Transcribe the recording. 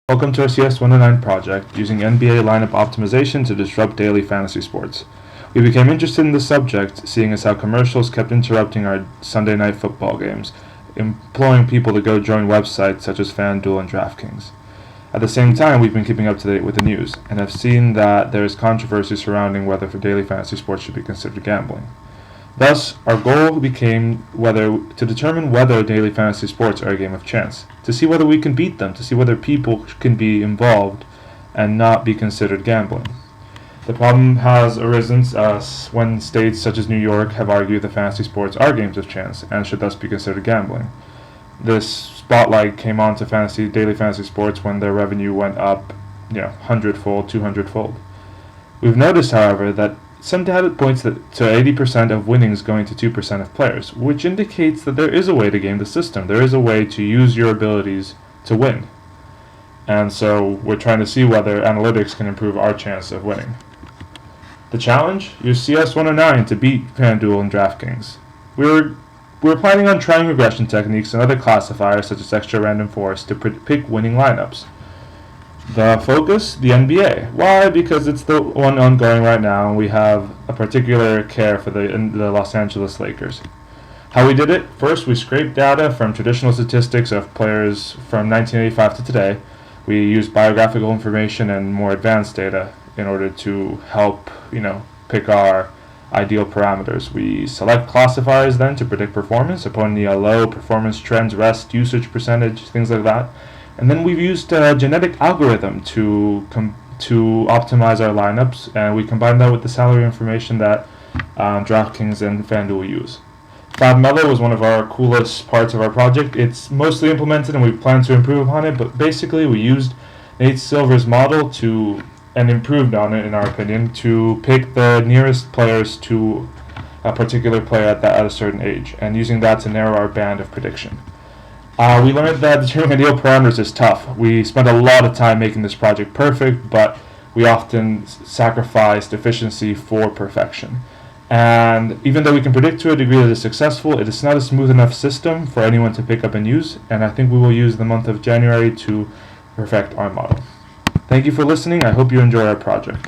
Welcome to our CS109 project, using NBA lineup optimization to disrupt daily fantasy sports. We became interested in the subject, seeing as how commercials kept interrupting our Sunday night football games, imploring people to go join websites such as FanDuel and DraftKings. At the same time, we've been keeping up to date with the news, and have seen that there is controversy surrounding whether daily fantasy sports should be considered gambling. Thus, our goal became to determine whether daily fantasy sports are a game of chance, to see whether we can beat them, to see whether people can be involved and not be considered gambling. The problem has arisen when states such as New York have argued that fantasy sports are games of chance and should thus be considered gambling. This spotlight came on to daily fantasy sports when their revenue went up, 100-fold, 200-fold. We've noticed, however, that some data points to 80% of winnings going to 2% of players, which indicates that there is a way to game the system. There is a way to use your abilities to win. And so we're trying to see whether analytics can improve our chance of winning. The challenge? Use CS109 to beat FanDuel and DraftKings. We're planning on trying regression techniques and other classifiers such as extra random forest to pick winning lineups. The focus, the NBA. Why? Because it's the one ongoing right now, and we have a particular care for the Los Angeles Lakers. How we did it? First, we scraped data from traditional statistics of players from 1985 to today. We used biographical information and more advanced data in order to help, pick our ideal parameters. We select classifiers then to predict performance, opponent ELO, performance trends, rest, usage percentage, things like that. And then we've used a genetic algorithm to optimize our lineups, and we combine that with the salary information that DraftKings and FanDuel use. Fab Mello was one of our coolest parts of our project. It's mostly implemented, and we plan to improve upon it, but basically we used Nate Silver's model and improved on it, in our opinion, to pick the nearest players to a particular player at a certain age, and using that to narrow our band of prediction. We learned that determining ideal parameters is tough. We spent a lot of time making this project perfect, but we often sacrificed efficiency for perfection. And even though we can predict to a degree that is successful, it is not a smooth enough system for anyone to pick up and use, and I think we will use the month of January to perfect our model. Thank you for listening. I hope you enjoy our project.